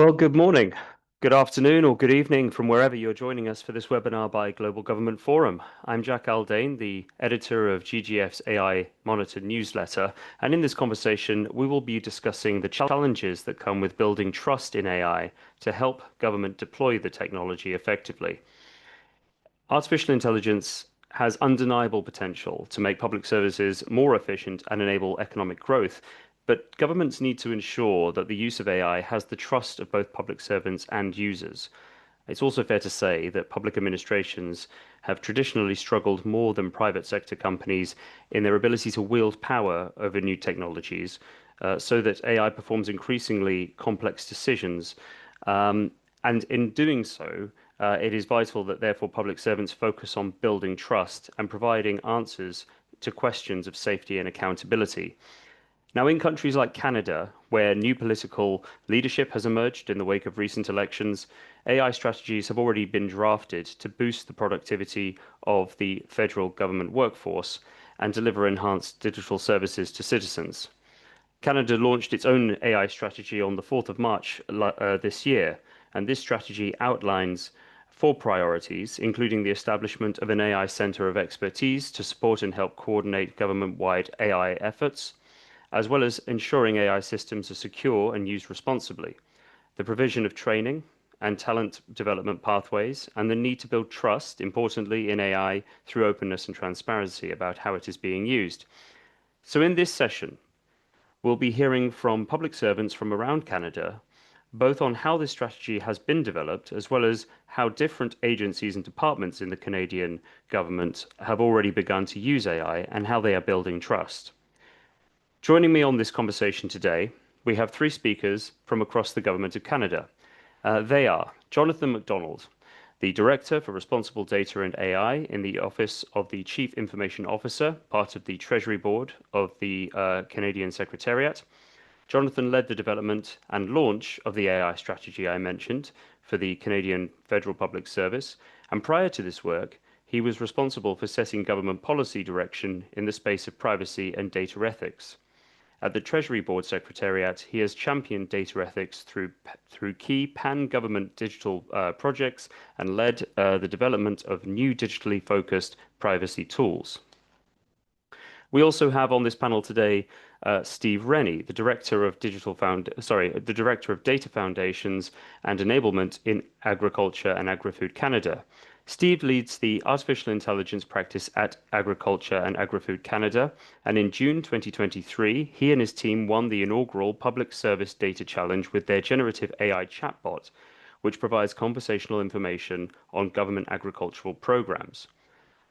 Well, good morning, good afternoon, or good evening from wherever you're joining us for this webinar by Global Government Forum. I'm Jack Aldane, the editor of GGF's AI Monitored newsletter, and in this conversation, we will be discussing the challenges that come with building trust in AI to help government deploy the technology effectively. Artificial intelligence has undeniable potential to make public services more efficient and enable economic growth, but governments need to ensure that the use of AI has the trust of both public servants and users. It's also fair to say that public administrations have traditionally struggled more than private sector companies in their ability to wield power over new technologies, so that AI performs increasingly complex decisions. And in doing so, it is vital that therefore public servants focus on building trust and providing answers to questions of safety and accountability. Now, in countries like Canada, where new political leadership has emerged in the wake of recent elections, AI strategies have already been drafted to boost the productivity of the federal government workforce and deliver enhanced digital services to citizens. Canada launched its own AI strategy on the 4th of March this year, and this strategy outlines four priorities, including the establishment of an AI Centre of Expertise to support and help coordinate government-wide AI efforts, as well as ensuring AI systems are secure and used responsibly, the provision of training and talent development pathways, and the need to build trust, importantly, in AI through openness and transparency about how it is being used. So in this session, we'll be hearing from public servants from around Canada, both on how this strategy has been developed, as well as how different agencies and departments in the Canadian government have already begun to use AI and how they are building trust. Joining me on this conversation today, we have three speakers from across the Government of Canada. They are Jonathan McDonald, the Director for Responsible Data and AI in the Office of the Chief Information Officer, part of the Treasury Board of the Canadian Secretariat. Jonathan led the development and launch of the AI strategy I mentioned for the Canadian Federal Public Service, and prior to this work, he was responsible for setting government policy direction in the space of privacy and data ethics. At the Treasury Board Secretariat, he has championed data ethics through key pan-government digital projects and led the development of new digitally focused privacy tools. We also have on this panel today Steve Rennie, the Director of the Director of Data Foundations and Enablement in Agriculture and Agri-Food Canada. Steve leads the artificial intelligence practice at Agriculture and Agri-Food Canada, and in June 2023, he and his team won the inaugural Public Service Data Challenge with their generative AI chatbot, which provides conversational information on government agricultural programs.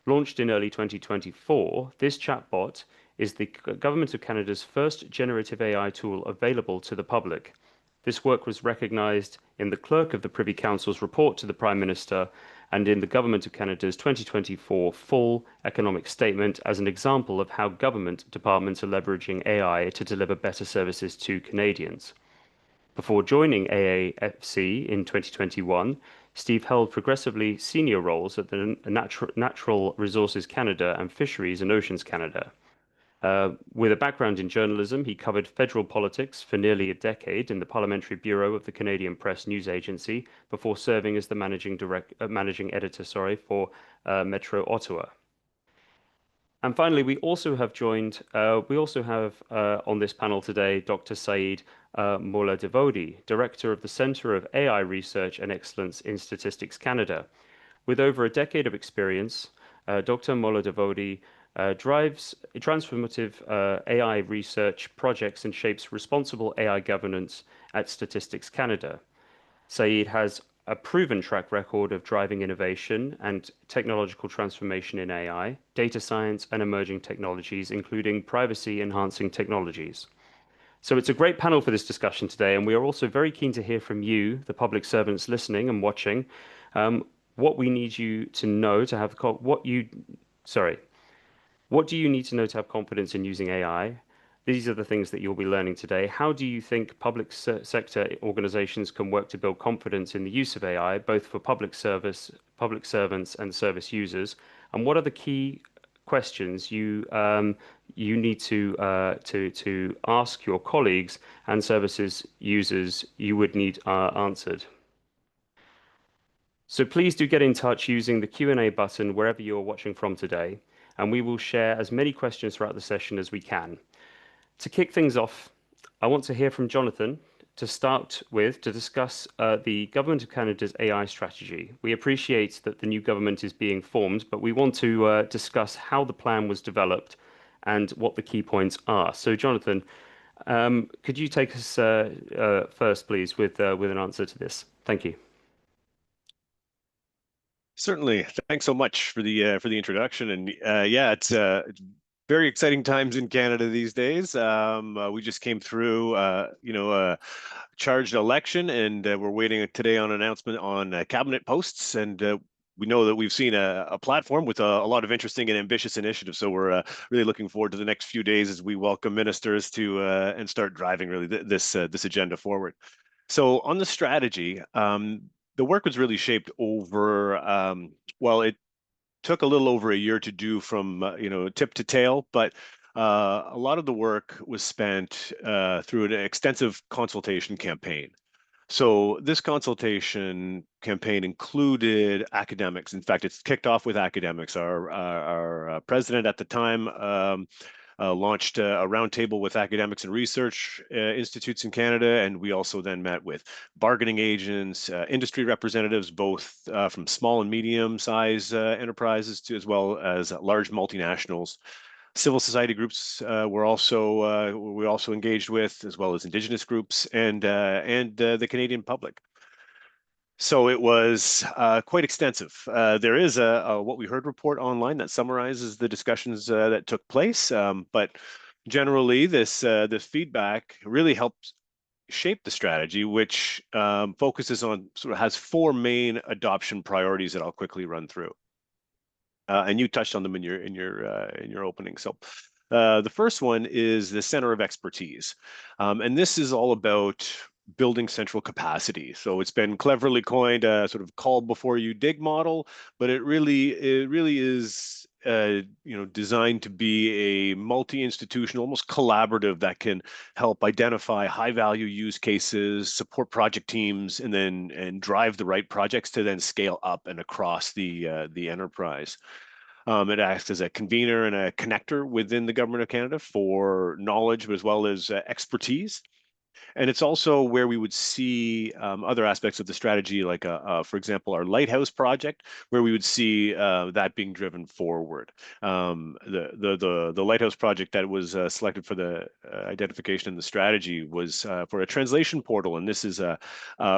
Launched in early 2024, this chatbot is the Government of Canada's first generative AI tool available to the public. This work was recognised in the Clerk of the Privy Council's report to the Prime Minister and in the Government of Canada's 2024 full economic statement as an example of how government departments are leveraging AI to deliver better services to Canadians. Before joining AAFC in 2021, Steve held progressively senior roles at the Natural Resources Canada and Fisheries and Oceans Canada. With a background in journalism, he covered federal politics for nearly a decade in the Parliamentary Bureau of the Canadian Press News Agency before serving as the managing editor, for Metro Ottawa. And finally, we also have on this panel today Dr. Saeed Molla-Dawoodi, Director of the Centre of AI Research and Excellence in Statistics Canada. With over a decade of experience, Dr. Molla-Dawoodi drives transformative AI research projects and shapes responsible AI governance at Statistics Canada. Saeed has a proven track record of driving innovation and technological transformation in AI, data science, and emerging technologies, including privacy-enhancing technologies. So it's a great panel for this discussion today, and we are also very keen to hear from you, the public servants listening and watching, what we need you to know to have what do you need to know to have confidence in using AI? These are the things that you'll be learning today. How do you think public sector organizations can work to build confidence in the use of AI, both for public servants and service users? And what are the key questions you you need to ask your colleagues and services users you would need answered. So please do get in touch using the Q&A button wherever you're watching from today, and we will share as many questions throughout the session as we can. To kick things off, I want to hear from Jonathan to start with to discuss the Government of Canada's AI strategy. We appreciate that the new government is being formed, but we want to discuss how the plan was developed and what the key points are. So, Jonathan, could you take us first, please, with an answer to this? Thank you. Certainly. Thanks so much for the introduction. And yeah, it's very exciting times in Canada these days. We just came through, a charged election, and we're waiting today on an announcement on cabinet posts. And we know that we've seen a platform with a lot of interesting and ambitious initiatives. So we're really looking forward to the next few days as we welcome ministers to and start driving really this agenda forward. So on the strategy, the work was really shaped over, well, it took a little over a year to do from, tip to tail, but a lot of the work was spent through an extensive consultation campaign. So this consultation campaign included academics. In fact, it's kicked off with academics. Our president at the time launched a roundtable with academics and research institutes in Canada, and we also then met with bargaining agents, industry representatives, both from small and medium-sized enterprises to as well as large multinationals. Civil society groups we also engaged with, as well as Indigenous groups and the Canadian public. So it was quite extensive. There is a what we heard report online that summarizes the discussions that took place, but generally this feedback really helps shape the strategy, which focuses on sort of has four main adoption priorities that I'll quickly run through. And you touched on them in your opening. So the first one is the center of expertise, and this is all about building central capacity. So it's been cleverly coined a sort of call before you dig model, but it really is designed to be a multi-institutional, almost collaborative that can help identify high-value use cases, support project teams, and drive the right projects to then scale up and across the enterprise. It acts as a convener and a connector within the Government of Canada for knowledge as well as expertise. And it's also where we would see other aspects of the strategy, like, for example, our Lighthouse project, where we would see that being driven forward. The Lighthouse project that was selected for the identification in the strategy was for a translation portal, and this is a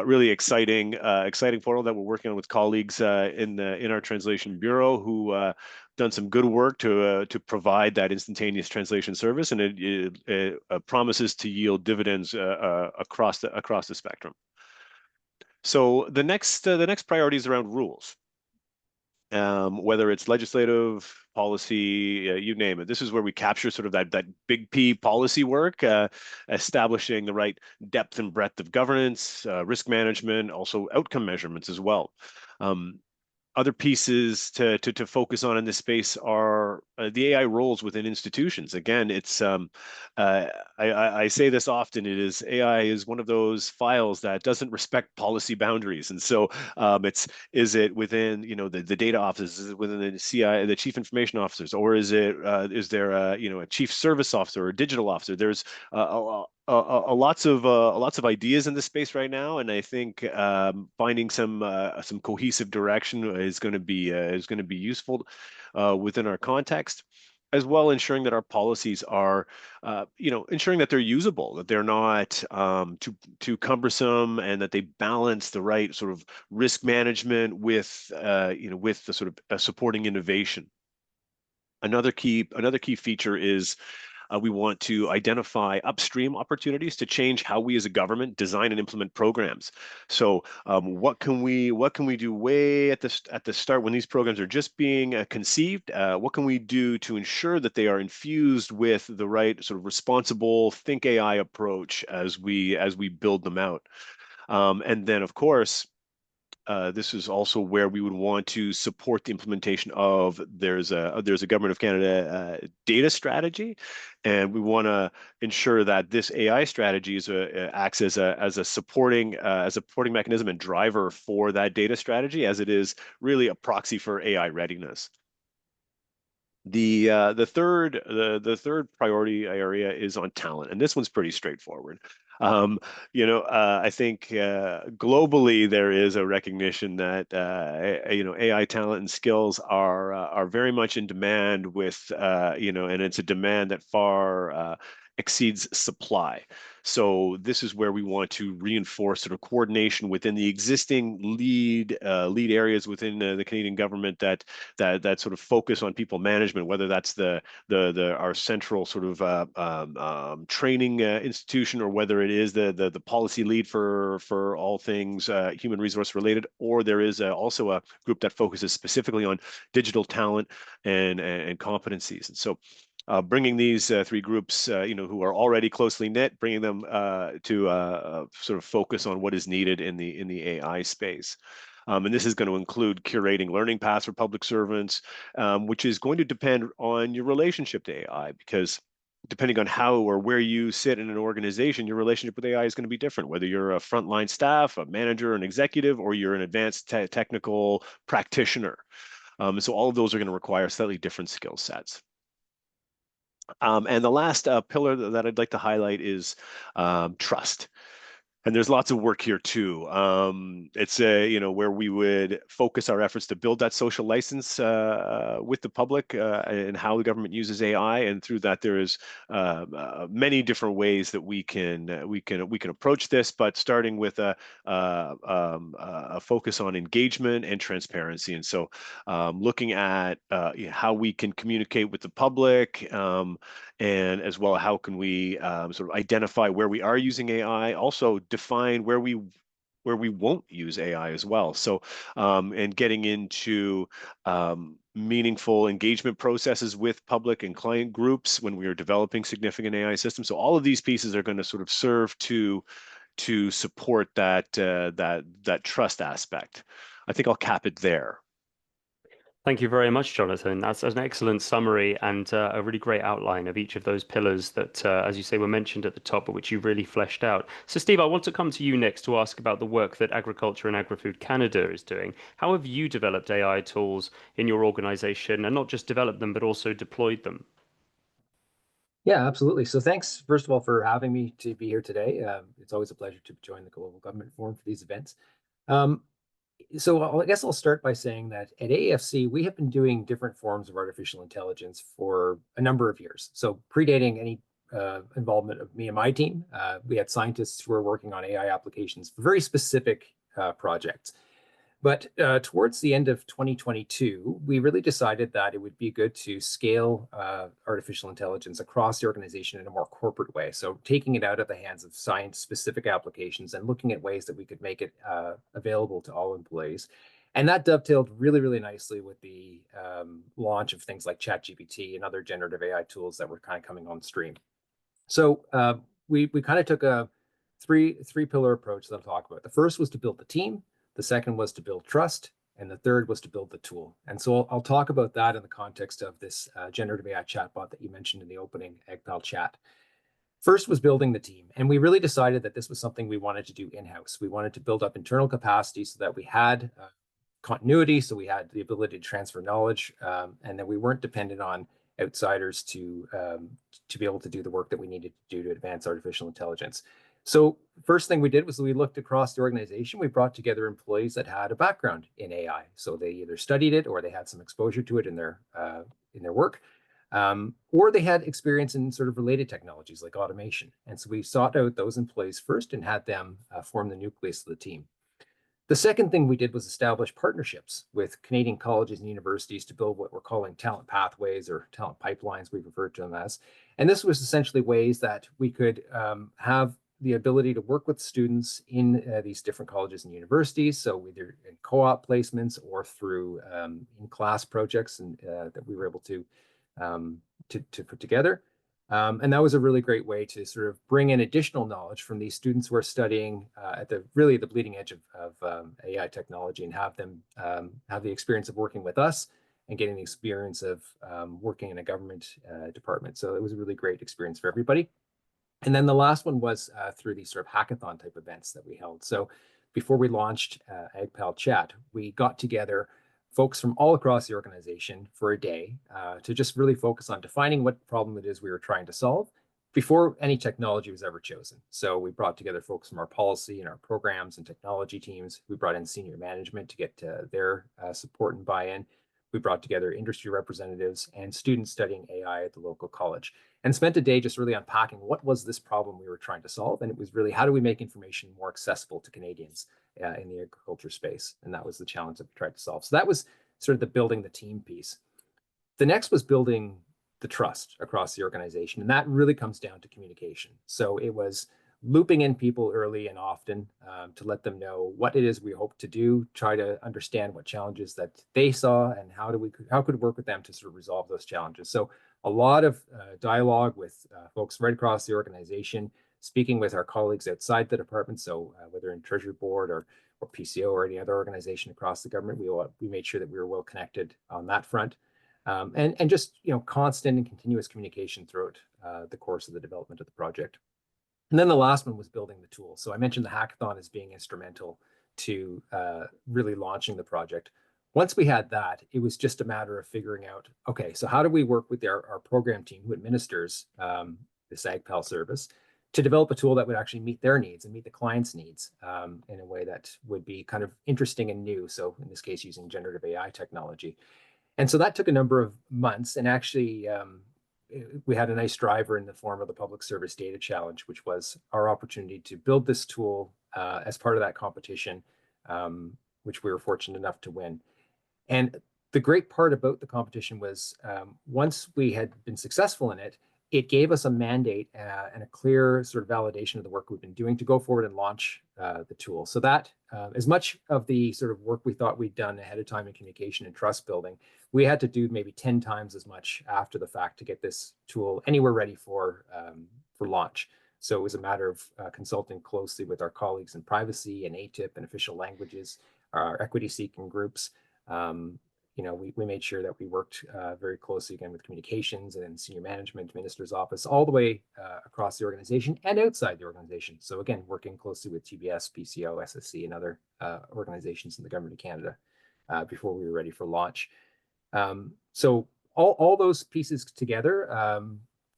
really exciting portal that we're working on with colleagues in our translation bureau who done some good work to provide that instantaneous translation service, and it promises to yield dividends across the spectrum. So the next priority is around rules. Whether it's legislative, policy, you name it. This is where we capture sort of that big P policy work, establishing the right depth and breadth of governance, risk management, also outcome measurements as well. Other pieces to focus on in this space are the AI roles within institutions. Again, it's I say this often. AI is one of those files that doesn't respect policy boundaries, and so is it within the data offices, is it within the CI, the chief information officers, or is there a chief service officer or a digital officer? There's lots of ideas in this space right now, and I think finding some cohesive direction is going to be useful within our context, as well ensuring that our policies are ensuring that they're usable, that they're not too cumbersome, and that they balance the right sort of risk management with with the sort of supporting innovation. Another key feature is we want to identify upstream opportunities to change how we as a government design and implement programs. So what can we do way at the start when these programs are just being conceived? What can we do to ensure that they are infused with the right sort of responsible think AI approach as we build them out? And then, of course, this is also where we would want to support the implementation of there's a Government of Canada data strategy, and we want to ensure that this AI strategy acts as a supporting mechanism and driver for that data strategy, as it is really a proxy for AI readiness. The third priority area is on talent, and this one's pretty straightforward. I think globally there is a recognition that AI talent and skills are very much in demand and it's a demand that far exceeds supply. So this is where we want to reinforce sort of coordination within the existing lead areas within the Canadian government that sort of focus on people management, whether that's our central sort of training institution, or whether it is the policy lead for all things human resource related, or there is also a group that focuses specifically on digital talent and competencies. And so bringing these three groups, who are already closely knit, bringing them to sort of focus on what is needed in the AI space. And this is going to include curating learning paths for public servants, which is going to depend on your relationship to AI, because depending on how or where you sit in an organization, your relationship with AI is going to be different, whether you're a frontline staff, a manager, an executive, or you're an advanced technical practitioner. So all of those are going to require slightly different skill sets. And the last pillar that I'd like to highlight is trust. And there's lots of work here too. It's where we would focus our efforts to build that social license with the public and how the government uses AI, and through that there is many different ways that we can approach this. But starting with a focus on engagement and transparency, and so looking at how we can communicate with the public. And as well, how can we sort of identify where we are using AI, also define where we won't use AI as well. So, and getting into meaningful engagement processes with public and client groups when we are developing significant AI systems. So all of these pieces are going to sort of serve to support that trust aspect. I think I'll cap it there. Thank you very much, Jonathan. That's an excellent summary and a really great outline of each of those pillars that, as you say, were mentioned at the top, but which you really fleshed out. So, Steve, I want to come to you next to ask about the work that Agriculture and Agri-Food Canada is doing. How have you developed AI tools in your organization, and not just developed them, but also deployed them? Yeah, absolutely. So thanks, first of all, for having me to be here today. It's always a pleasure to join the Global Government Forum for these events. I guess I'll start by saying that at AFC, we have been doing different forms of artificial intelligence for a number of years. So predating any involvement of me and my team, we had scientists who were working on AI applications for very specific projects. But towards the end of 2022, we really decided that it would be good to scale artificial intelligence across the organization in a more corporate way. So taking it out of the hands of science-specific applications and looking at ways that we could make it available to all employees. And that dovetailed really, really nicely with the launch of things like ChatGPT and other generative AI tools that were kind of coming on stream. So we kind of took a three-pillar approach that I'll talk about. The first was to build the team. The second was to build trust, and the third was to build the tool. And so I'll talk about that in the context of this generative AI chatbot that you mentioned in the opening AgPal chat. First was building the team, and we really decided that this was something we wanted to do in-house. We wanted to build up internal capacity so that we had continuity, so we had the ability to transfer knowledge, and that we weren't dependent on outsiders to be able to do the work that we needed to do to advance artificial intelligence. So first thing we did was we looked across the organization. We brought together employees that had a background in AI. So they either studied it or they had some exposure to it in their work, or they had experience in sort of related technologies like automation. And so we sought out those employees first and had them form the nucleus of the team. The second thing we did was establish partnerships with Canadian colleges and universities to build what we're calling talent pathways, or talent pipelines, we've referred to them as. And this was essentially ways that we could have the ability to work with students in these different colleges and universities. So either in co-op placements or through in-class projects that we were able to put together. And that was a really great way to sort of bring in additional knowledge from these students who are studying at the bleeding edge of AI technology, and have them have the experience of working with us and getting the experience of working in a government department. So it was a really great experience for everybody. And then the last one was through these sort of hackathon type events that we held. So before we launched AgPal Chat, we got together folks from all across the organization for a day to just really focus on defining what problem it is we were trying to solve before any technology was ever chosen. So we brought together folks from our policy and our programs and technology teams. We brought in senior management to get their support and buy-in. We brought together industry representatives and students studying AI at the local college, and spent a day just really unpacking what was this problem we were trying to solve. And it was really, how do we make information more accessible to Canadians in the agriculture space? And that was the challenge that we tried to solve. So that was sort of the building the team piece. The next was building the trust across the organization. And that really comes down to communication. So it was looping in people early and often to let them know what it is we hope to do, try to understand what challenges that they saw, and how could we work with them to sort of resolve those challenges. So a lot of dialogue with folks right across the organization, speaking with our colleagues outside the department. So whether in Treasury Board or PCO or any other organization across the government, we made sure that we were well connected on that front. And just constant and continuous communication throughout the course of the development of the project. And then the last one was building the tool. So I mentioned the hackathon as being instrumental to really launching the project. Once we had that, it was just a matter of figuring out, okay, so how do we work with our program team who administers this AgPal service to develop a tool that would actually meet their needs and meet the client's needs in a way that would be kind of interesting and new. So in this case, using generative AI technology. And so that took a number of months, and actually we had a nice driver in the form of the Public Service Data Challenge, which was our opportunity to build this tool as part of that competition, which we were fortunate enough to win. And the great part about the competition was once we had been successful in it, it gave us a mandate and a clear sort of validation of the work we've been doing to go forward and launch the tool. So that as much of the sort of work we thought we'd done ahead of time in communication and trust building, we had to do maybe 10 times as much after the fact to get this tool anywhere ready for launch. So it was a matter of consulting closely with our colleagues in privacy and ATIP and official languages, our equity-seeking groups. We made sure that we worked very closely again with communications and senior management, minister's office, all the way across the organization and outside the organization. So again, working closely with TBS, PCO, SSC, and other organizations in the Government of Canada before we were ready for launch. So all those pieces together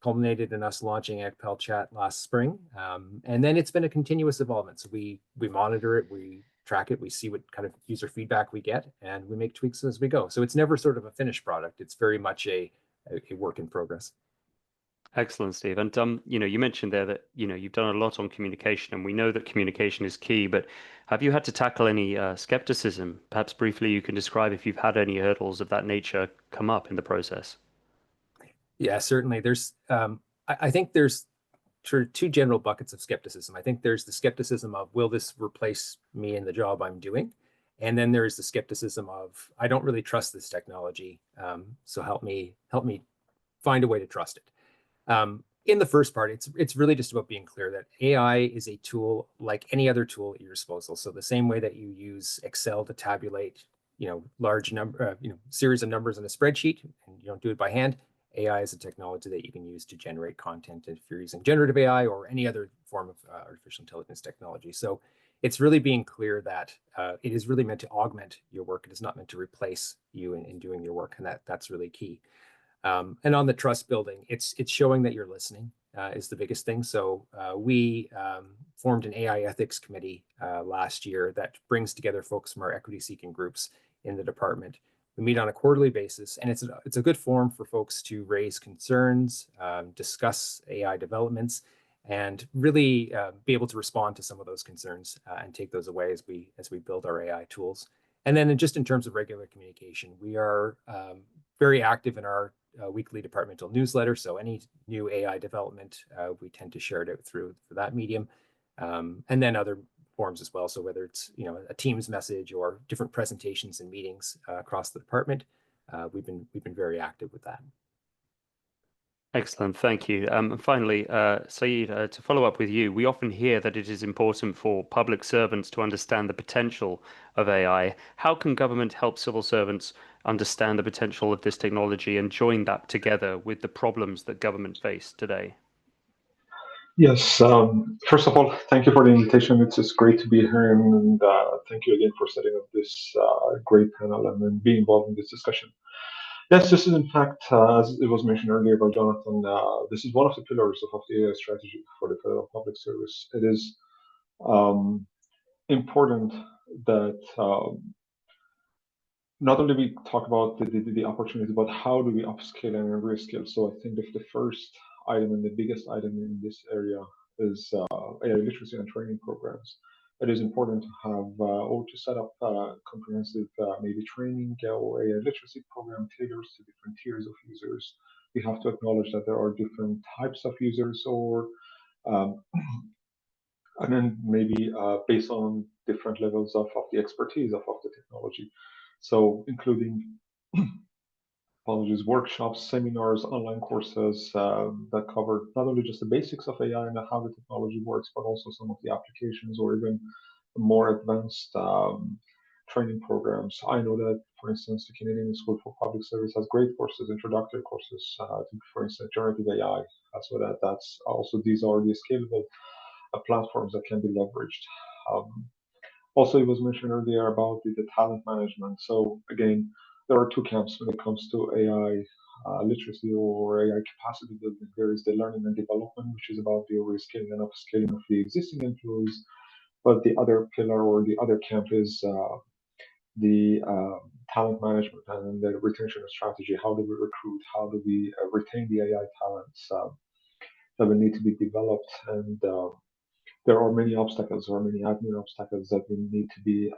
culminated in us launching AgPal Chat last spring. And then it's been a continuous evolvement. So we monitor it, we track it, we see what kind of user feedback we get, and we make tweaks as we go. So it's never sort of a finished product. It's very much a work in progress. Excellent, Steve. And you mentioned there that you've done a lot on communication, and we know that communication is key. But have you had to tackle any skepticism? Perhaps briefly, you can describe if you've had any hurdles of that nature come up in the process. Yeah, certainly. There's, I think there's sort of two general buckets of skepticism. I think there's the skepticism of, will this replace me in the job I'm doing? And then there's the skepticism of, I don't really trust this technology, so help me find a way to trust it. In the first part, it's really just about being clear that AI is a tool like any other tool at your disposal. So the same way that you use Excel to tabulate, large number, series of numbers in a spreadsheet, and you don't do it by hand, AI is a technology that you can use to generate content if you're using generative AI or any other form of artificial intelligence technology. So it's really being clear that it is really meant to augment your work. It is not meant to replace you in doing your work, and that's really key. And on the trust building, it's showing that you're listening is the biggest thing. So we formed an AI ethics committee last year that brings together folks from our equity-seeking groups in the department. We meet on a quarterly basis, and it's a good forum for folks to raise concerns, discuss AI developments, and really be able to respond to some of those concerns and take those away as we build our AI tools. And then just in terms of regular communication, we are very active in our weekly departmental newsletter. So any new AI development, we tend to share it out through that medium, and then other forms as well. So whether it's a Teams message or different presentations and meetings across the department, we've been very active with that. Excellent, thank you. And finally, Saeed, to follow up with you, we often hear that it is important for public servants to understand the potential of AI. How can government help civil servants understand the potential of this technology and join that together with the problems that government face today? Yes, first of all, thank you for the invitation. It's great to be here, and thank you again for setting up this great panel and then being involved in this discussion. Yes, this is in fact, as it was mentioned earlier by Jonathan, this is one of the pillars of the AI strategy for the federal public service. It is um, important that not only we talk about the opportunity, but how do we upskill and reskill. So I think the first item and the biggest item in this area is AI literacy and training programs. It is important to have or to set up comprehensive maybe training or AI literacy program tailored to different tiers of users. We have to acknowledge that there are different types of users or um, and then maybe based on different levels of the expertise of the technology. So including apologies, workshops, seminars, online courses that cover not only just the basics of AI and how the technology works, but also some of the applications or even more advanced training programs. I know that, for instance, the Canadian School for Public Service has great courses, introductory courses, for instance, generative AI. So that's also these are the scalable platforms that can be leveraged. Also, it was mentioned earlier about the talent management. So again, there are two camps when it comes to AI literacy or AI capacity building. There is the learning and development, which is about the reskilling and upskilling of the existing employees. But the other pillar or the other camp is the talent management and the retention strategy. How do we recruit? How do we retain the AI talents that will need to be developed? And there are many obstacles or many admin obstacles that will need to be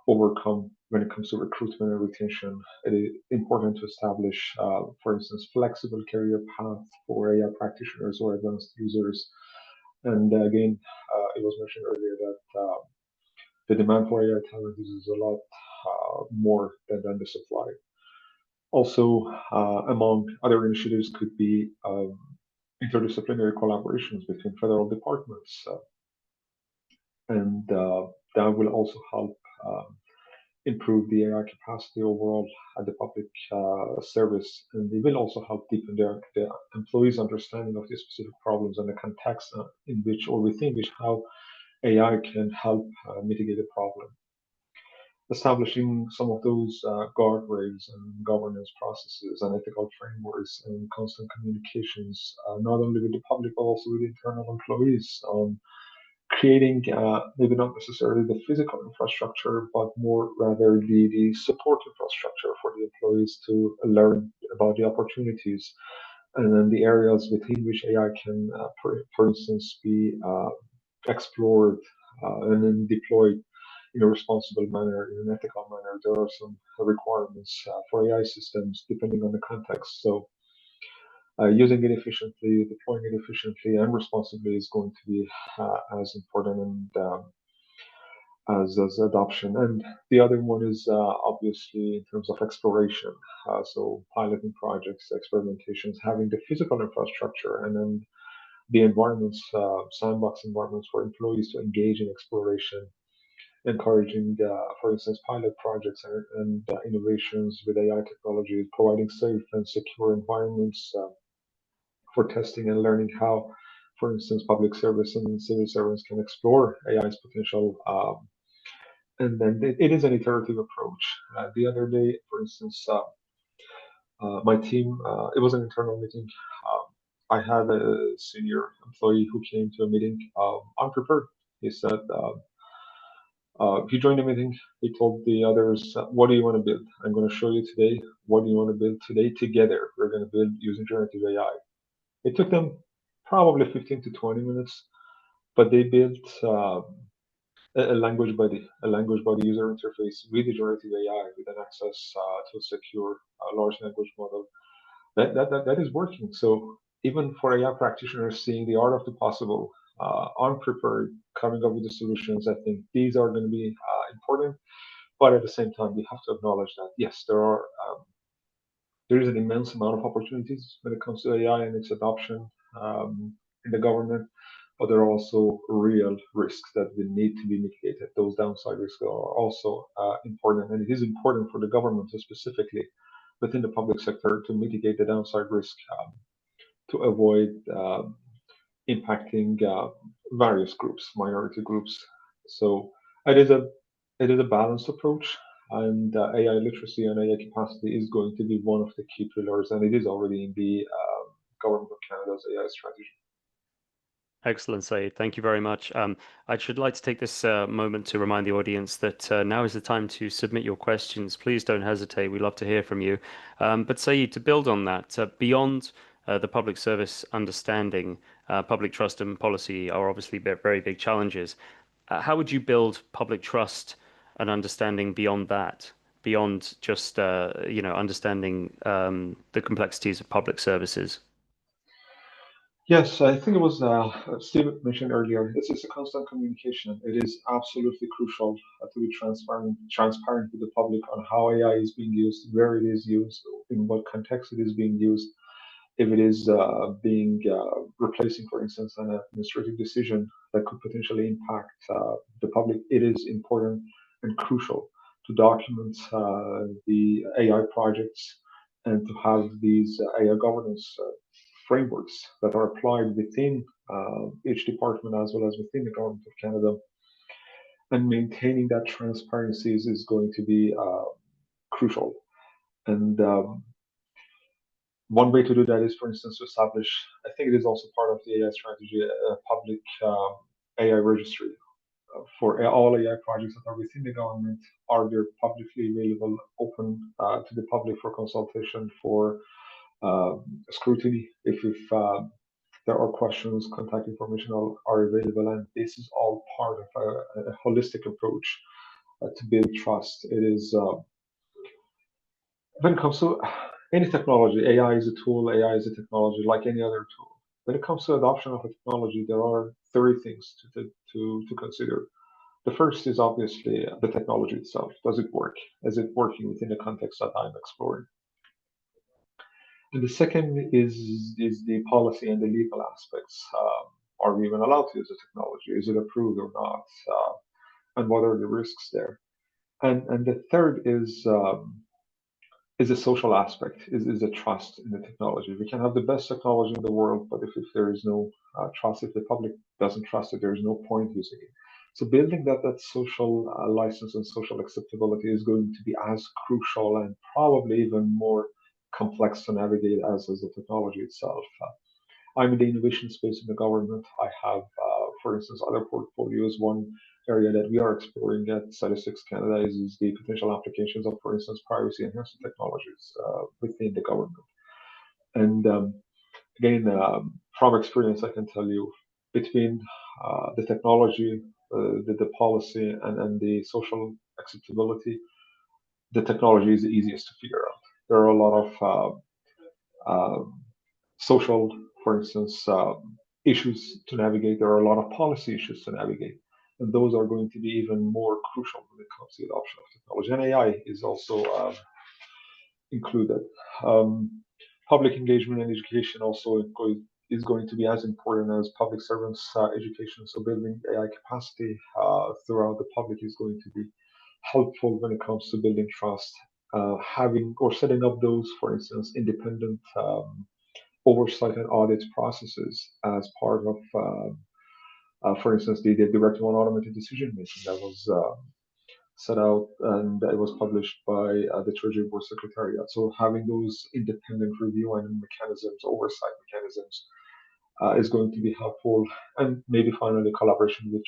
overcome when it comes to recruitment and retention. It is important to establish, for instance, flexible career paths for AI practitioners or advanced users. And again, it was mentioned earlier that the demand for AI talent is a lot more than the supply. Also, among other initiatives could be interdisciplinary collaborations between federal departments, and that will also help improve the AI capacity overall at the public service, and it will also help deepen the employees' understanding of the specific problems and the context in which or within which how AI can help mitigate the problem. Establishing some of those guardrails and governance processes and ethical frameworks and constant communications, not only with the public but also with internal employees on creating maybe not necessarily the physical infrastructure, but more rather the support infrastructure for the employees to learn about the opportunities and then the areas within which AI can, for instance, be explored and then deployed in a responsible manner, in an ethical manner. There are some requirements for AI systems depending on the context. So using it efficiently, deploying it efficiently and responsibly is going to be as important and as adoption. And the other one is obviously in terms of exploration. So piloting projects, experimentations, having the physical infrastructure and then the environments, sandbox environments for employees to engage in exploration, encouraging, for instance, pilot projects and innovations with AI technology, providing safe and secure environments for testing and learning how, for instance, public service and civil servants can explore AI's potential. And then it is an iterative approach. The other day, for instance, my team, it was an internal meeting. I had a senior employee who came to a meeting unprepared. He said, he joined the meeting. He told the others, what do you want to build? I'm going to show you today. What do you want to build today together? We're going to build using generative AI. It took them probably 15 to 20 minutes, but they built a language body, user interface with the generative AI with an access to a secure large language model. That is working. So even for AI practitioners seeing the art of the possible, unprepared, coming up with the solutions, I think these are going to be important. But at the same time, we have to acknowledge that yes, there are there is an immense amount of opportunities when it comes to AI and its adoption in the government, but there are also real risks that will need to be mitigated. Those downside risks are also important, and it is important for the government to specifically within the public sector to mitigate the downside risk to avoid impacting various groups, minority groups. So it is a balanced approach, and AI literacy and AI capacity is going to be one of the key pillars, and it is already in the Government of Canada's AI strategy. Excellent, Saeed. Thank you very much. I should like to take this moment to remind the audience that now is the time to submit your questions. Please don't hesitate. We'd love to hear from you. But Saeed, to build on that, beyond the public service understanding, public trust and policy are obviously very big challenges. How would you build public trust and understanding beyond that, beyond just understanding the complexities of public services? Yes, I think it was Steve mentioned earlier. This is a constant communication. It is absolutely crucial to be transparent with the public on how AI is being used, where it is used, in what context it is being used. If it is being replacing, for instance, an administrative decision that could potentially impact the public, it is important and crucial to document the AI projects and to have these AI governance frameworks that are applied within each department as well as within the Government of Canada. And maintaining that transparency is going to be crucial. And one way to do that is, for instance, to establish, I think it is also part of the AI strategy, a public AI registry for all AI projects that are within the government. Are they publicly available, open to the public for consultation, for scrutiny? If there are questions, contact information are available, and this is all part of a holistic approach to build trust. It is when it comes to any technology, AI is a tool, AI is a technology like any other tool. When it comes to adoption of a technology, there are three things to consider. The first is obviously the technology itself. Does it work? Is it working within the context that I'm exploring? And the second is the policy and the legal aspects. Are we even allowed to use the technology? Is it approved or not? And what are the risks there? And the third is a social aspect, is a trust in the technology. We can have the best technology in the world, but if there is no trust, if the public doesn't trust it, there is no point using it. So building that social license and social acceptability is going to be as crucial and probably even more complex to navigate as the technology itself. I'm in the innovation space in the government. I have, for instance, other portfolios. One area that we are exploring at Statistics Canada is the potential applications of, for instance, privacy enhancing technologies within the government. And again, from experience, I can tell you between the technology, the policy, and the social acceptability, the technology is the easiest to figure out. There are a lot of social, for instance, issues to navigate. There are a lot of policy issues to navigate. And those are going to be even more crucial when it comes to the adoption of technology. And AI is also included. Public engagement and education also is going to be as important as public servants' education. So building AI capacity throughout the public is going to be helpful when it comes to building trust. Having or setting up those, for instance, independent oversight and audit processes as part of, for instance, the Directive on Automated Decision Making that was set out and it was published by the Treasury Board Secretariat. So having those independent review and mechanisms, oversight mechanisms, is going to be helpful. And maybe finally, collaboration with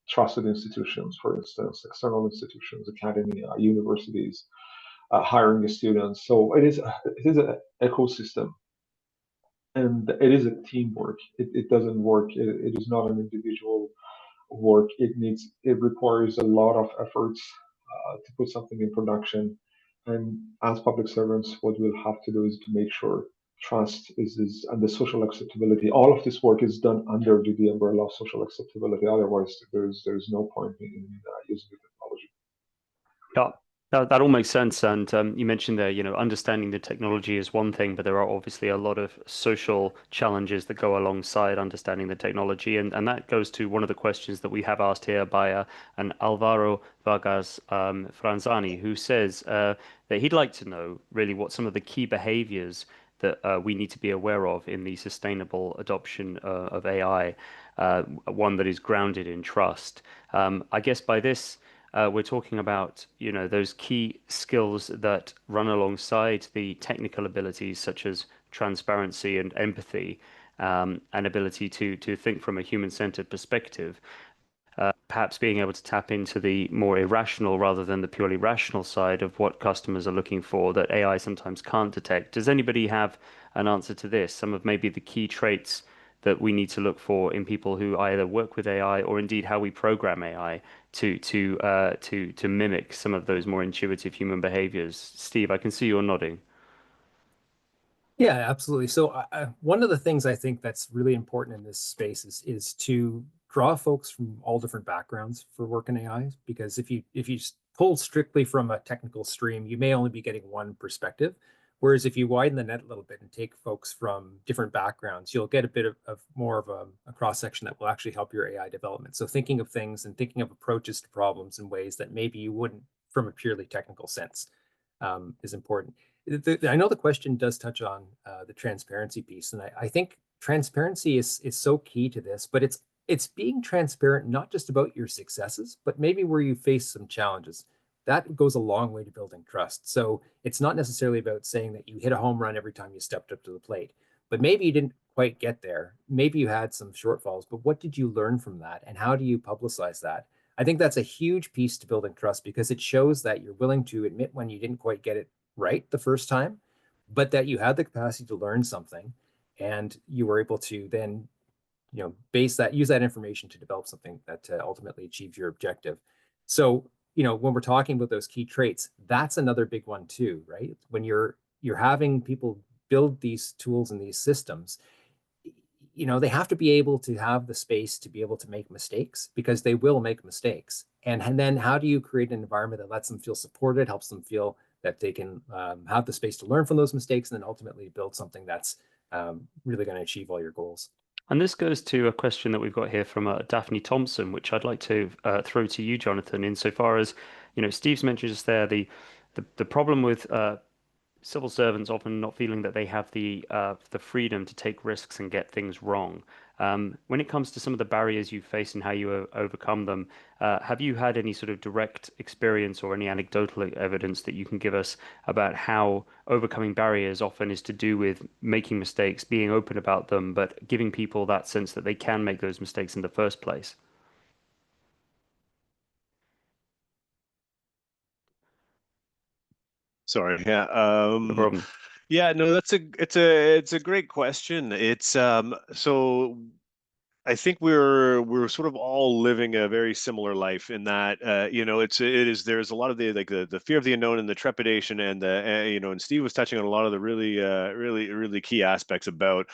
trusted institutions, for instance, external institutions, academia, universities, hiring the students. So it is an ecosystem, and it is a teamwork. It doesn't work. It is not an individual work. It requires a lot of efforts to put something in production. And as public servants, what we'll have to do is to make sure trust is and the social acceptability. All of this work is done under the umbrella of social acceptability. Otherwise, there's no point in using the technology. Yeah, That all makes sense. And you mentioned there, understanding the technology is one thing, but there are obviously a lot of social challenges that go alongside understanding the technology. And that goes to one of the questions that we have asked here by an Alvaro Vargas Franzani, who says that he'd like to know really what some of the key behaviors that we need to be aware of in the sustainable adoption of AI, one that is grounded in trust. I guess by this, we're talking about, those key skills that run alongside the technical abilities such as transparency and empathy, and ability to think from a human-centered perspective. Perhaps being able to tap into the more irrational rather than the purely rational side of what customers are looking for that AI sometimes can't detect. Does anybody have an answer to this? Some of maybe the key traits that we need to look for in people who either work with AI or indeed how we program AI to mimic some of those more intuitive human behaviors. Steve, I can see you're nodding. Yeah, absolutely. So one of the things I think that's really important in this space is to draw folks from all different backgrounds for work in AI, because if you pull strictly from a technical stream, you may only be getting one perspective. Whereas if you widen the net a little bit and take folks from different backgrounds, you'll get a bit of more of a cross section that will actually help your AI development. So thinking of things and thinking of approaches to problems in ways that maybe you wouldn't from a purely technical sense is important. I know the question does touch on the transparency piece, and I think transparency is so key to this. But it's being transparent not just about your successes, but maybe where you face some challenges. That goes a long way to building trust. So it's not necessarily about saying that you hit a home run every time you stepped up to the plate, but maybe you didn't quite get there. Maybe you had some shortfalls, but what did you learn from that, and how do you publicize that? I think that's a huge piece to building trust because it shows that you're willing to admit when you didn't quite get it right the first time, but that you had the capacity to learn something and you were able to then, use that information to develop something that ultimately achieves your objective. So, when we're talking about those key traits, that's another big one too, right? When you're having people build these tools and these systems, they have to be able to have the space to be able to make mistakes because they will make mistakes. And then how do you create an environment that lets them feel supported, helps them feel that they can have the space to learn from those mistakes, and then ultimately build something that's really going to achieve all your goals? And this goes to a question that we've got here from Daphne Thompson, which I'd like to throw to you, Jonathan, insofar as, Steve's mentioned just there the problem with civil servants often not feeling that they have the freedom to take risks and get things wrong. When it comes to some of the barriers you face and how you overcome them, have you had any sort of direct experience or any anecdotal evidence that you can give us about how overcoming barriers often is to do with making mistakes, being open about them, but giving people that sense that they can make those mistakes in the first place? Sorry. Yeah. No problem. Yeah, no, it's a great question. So I think we're sort of all living a very similar life in that there's a lot of the fear of the unknown and the trepidation and and Steve was touching on a lot of the really key aspects about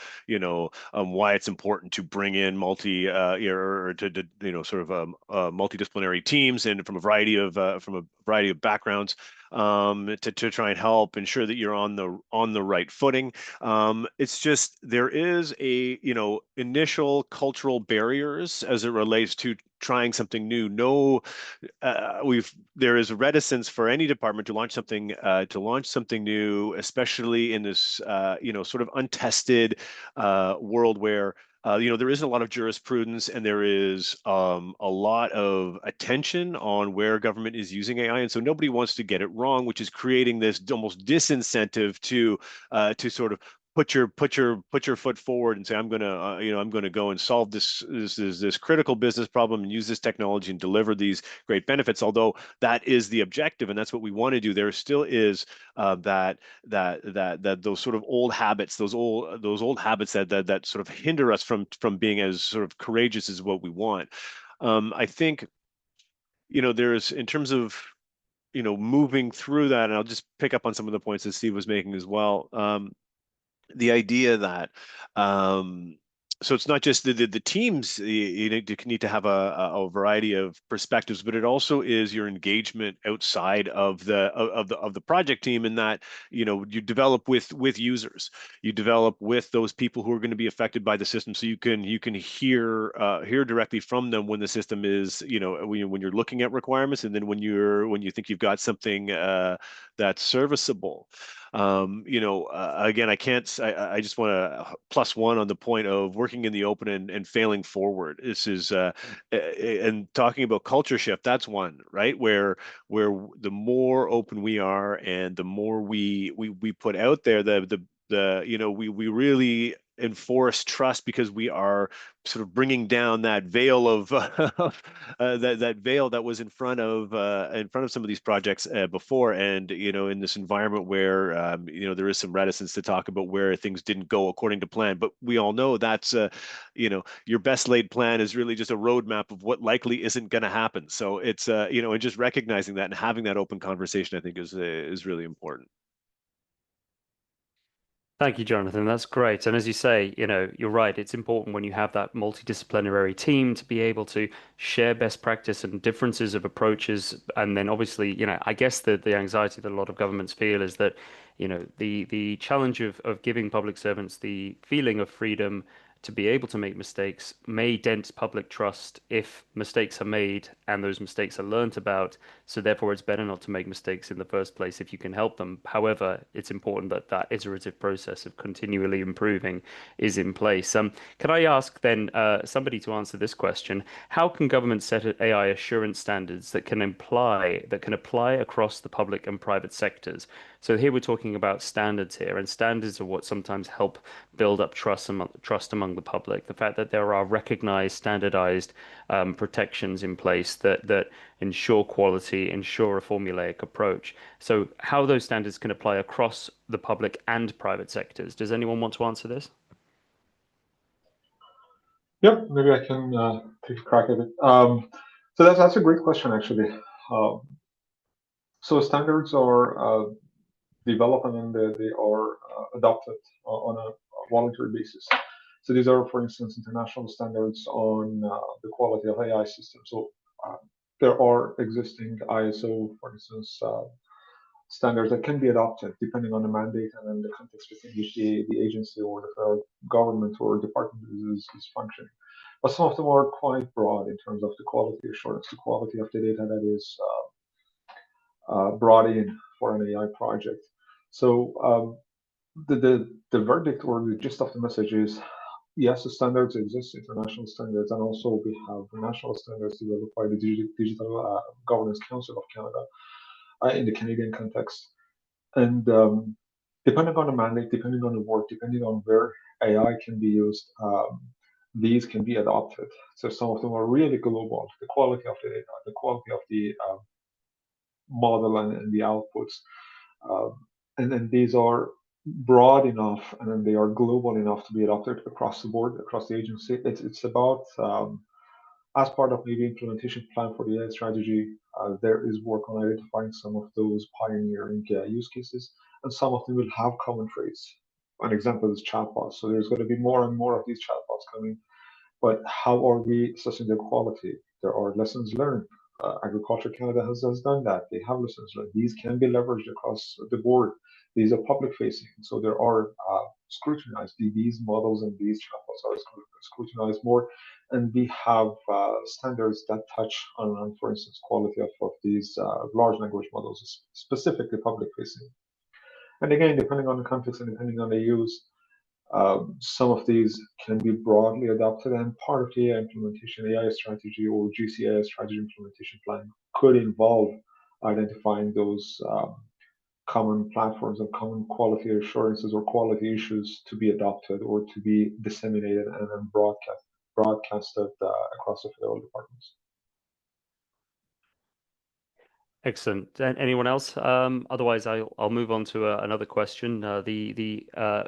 why it's important to bring in or to sort of multidisciplinary teams and from a variety of backgrounds to try and help ensure that you're on the right footing. It's just there is initial cultural barriers as it relates to trying something new. No, there is reticence for any department to launch something new, especially in this sort of untested world where there isn't a lot of jurisprudence and there is a lot of attention on where government is using AI, and so nobody wants to get it wrong, which is creating this almost disincentive to sort of put your foot forward and say I'm gonna go and solve this critical business problem and use this technology and deliver these great benefits. Although that is the objective and that's what we want to do, there still is that those sort of old habits, those old habits that sort of hinder us from being as sort of courageous as what we want. I think there's in terms of moving through that, and I'll just pick up on some of the points that Steve was making as well. The idea that so it's not just the teams. You need to have a variety of perspectives, but it also is your engagement outside of the project team, in that you develop with users, you develop with those people who are going to be affected by the system, so you can hear directly from them when the system is when you're looking at requirements, and then when you think you've got something that's serviceable. Again, I just want to +1 on the point of working in the open and failing forward. This is and talking about culture shift, that's one, right? Where the more open we are and the more we put out there, we really enforce trust, because we are sort of bringing down that veil of that veil that was in front of some of these projects before, and in this environment where there is some reticence to talk about where things didn't go according to plan, but we all know that's your best laid plan is really just a roadmap of what likely isn't going to happen. So it's and just recognizing that and having that open conversation, I think, is really important. Thank you, Jonathan. That's great. And as you say, you're right. It's important when you have that multidisciplinary team to be able to share best practice and differences of approaches. And then obviously, I guess the anxiety that a lot of governments feel is that, the challenge of giving public servants the feeling of freedom to be able to make mistakes may dent public trust if mistakes are made and those mistakes are learnt about. So therefore, it's better not to make mistakes in the first place if you can help them. However, it's important that that iterative process of continually improving is in place. Can I ask then somebody to answer this question? How can government set AI assurance standards that can apply across the public and private sectors? So here we're talking about standards here, and standards are what sometimes help build up trust among the public. The fact that there are recognized, standardized protections in place that ensure quality, ensure a formulaic approach. So how those standards can apply across the public and private sectors. Does anyone want to answer this? Yep, maybe I can take a crack at it. So that's a great question, actually. So standards are developed and then they are adopted on a voluntary basis. So these are, for instance, international standards on the quality of AI systems. So there are existing ISO, for instance, standards that can be adopted depending on the mandate and then the context within which the agency or the federal government or department is functioning. But some of them are quite broad in terms of the quality assurance, the quality of the data that is brought in for an AI project. So the verdict or the gist of the message is, yes, the standards exist, international standards, and also we have national standards developed by the Digital Governance Council of Canada in the Canadian context. And depending on the mandate, depending on the work, depending on where AI can be used, these can be adopted. So some of them are really global, the quality of the data, the quality of the model and the outputs. And then these are broad enough and then they are global enough to be adopted across the board, across the agency. It's about, as part of maybe implementation plan for the AI strategy, there is work on identifying some of those pioneering use cases, and some of them will have common traits. An example is chatbots. So there's going to be more and more of these chatbots coming. But how are we assessing their quality? There are lessons learned. Agriculture Canada has done that. They have lessons learned. These can be leveraged across the board. These are public facing, so there are scrutinized. These models and these chatbots are scrutinized more, and we have standards that touch on, for instance, quality of these large language models, specifically public facing. And again, depending on the context and depending on the use, some of these can be broadly adopted, and part of the AI implementation, AI strategy or GCAI strategy implementation plan could involve identifying those common platforms and common quality assurances or quality issues to be adopted or to be disseminated and then broadcasted across the federal departments. Excellent. Anyone else? Otherwise, I'll move on to another question. The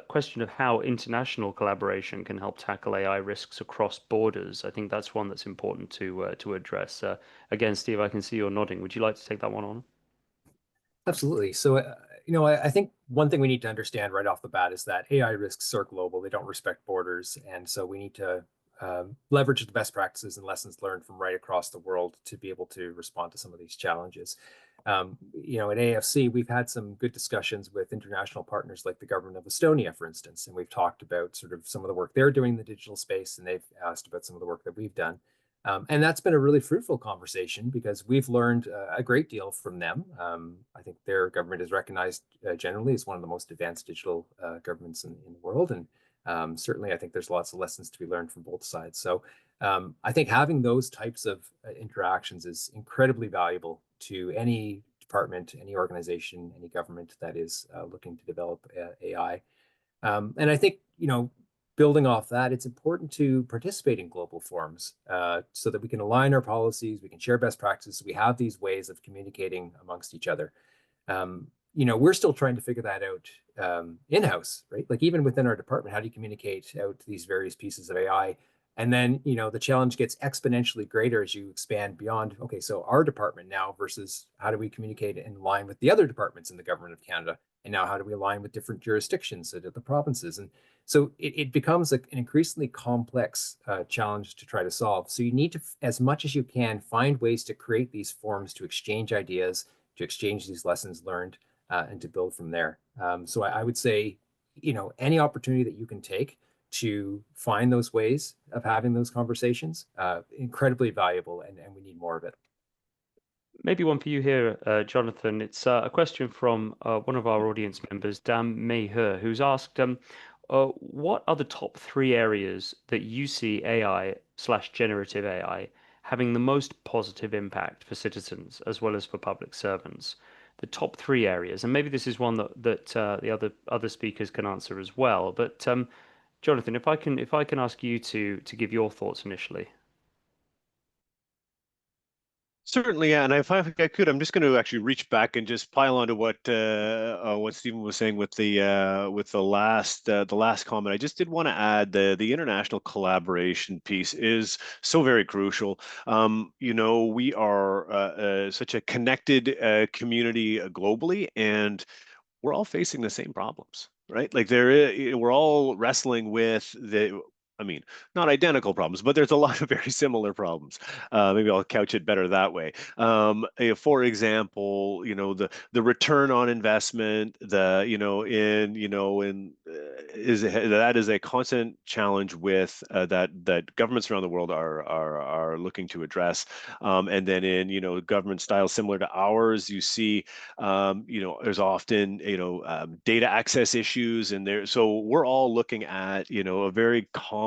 question of how international collaboration can help tackle AI risks across borders. I think that's one that's important to address. Again, Steve, I can see you're nodding. Would you like to take that one on? Absolutely. So I think one thing we need to understand right off the bat is that AI risks are global. They don't respect borders. And so we need to leverage the best practices and lessons learned from right across the world to be able to respond to some of these challenges. At AFC, we've had some good discussions with international partners like the government of Estonia, for instance, and we've talked about sort of some of the work they're doing in the digital space, and they've asked about some of the work that we've done. And that's been a really fruitful conversation because we've learned a great deal from them. I think their government is recognized generally as one of the most advanced digital governments in the world. And certainly, I think there's lots of lessons to be learned from both sides. So I think having those types of interactions is incredibly valuable to any department, any organization, any government that is looking to develop AI. And I think, building off that, it's important to participate in global forums so that we can align our policies, we can share best practices, we have these ways of communicating amongst each other. We're still trying to figure that out in-house, right? Like even within our department, how do you communicate out these various pieces of AI? And then, the challenge gets exponentially greater as you expand beyond, okay, so our department now versus how do we communicate in line with the other departments in the government of Canada? And now how do we align with different jurisdictions at the provinces? And so it becomes an increasingly complex challenge to try to solve. So you need to, as much as you can, find ways to create these forums to exchange ideas, to exchange these lessons learned, and to build from there. So I would say, any opportunity that you can take to find those ways of having those conversations, incredibly valuable, and we need more of it. Maybe one for you here, Jonathan. It's a question from one of our audience members, Dan Mayher, who's asked, what are the top 3 areas that you see AI/generative AI having the most positive impact for citizens as well as for public servants? The top 3 areas, and maybe this is one that the other speakers can answer as well. But Jonathan, if I can ask you to give your thoughts initially. Certainly, yeah. And if I could, I'm just going to actually reach back and just pile onto what Stephen was saying with the last comment. I just did want to add the international collaboration piece is so very crucial. We are such a connected community globally, and we're all facing the same problems, right? Like we're all wrestling with not identical problems, but there's a lot of very similar problems. Maybe I'll couch it better that way. For example, the return on investment, that is a constant challenge with that governments around the world are looking to address. And then in government styles similar to ours, you see there's often data access issues, and so we're all looking at a very common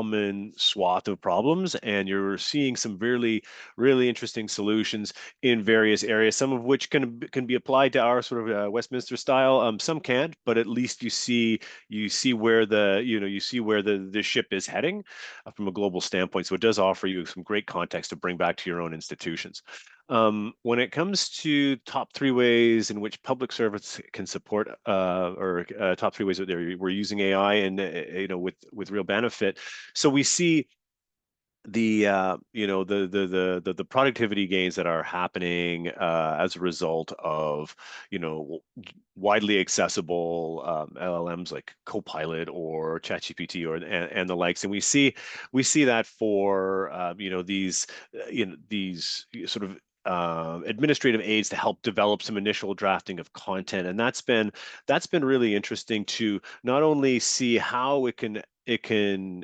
swath of problems, and you're seeing some really, really interesting solutions in various areas, some of which can be applied to our sort of Westminster style. Some can't, but at least you see where the ship is heading from a global standpoint. So it does offer you some great context to bring back to your own institutions. When it comes to top 3 ways in which public servants can support, or top 3 ways that we're using AI and with real benefit, so we see the productivity gains that are happening as a result of widely accessible LLMs like Copilot or ChatGPT and the likes, and we see that for these sort of administrative aids to help develop some initial drafting of content, and that's been really interesting to not only see how it can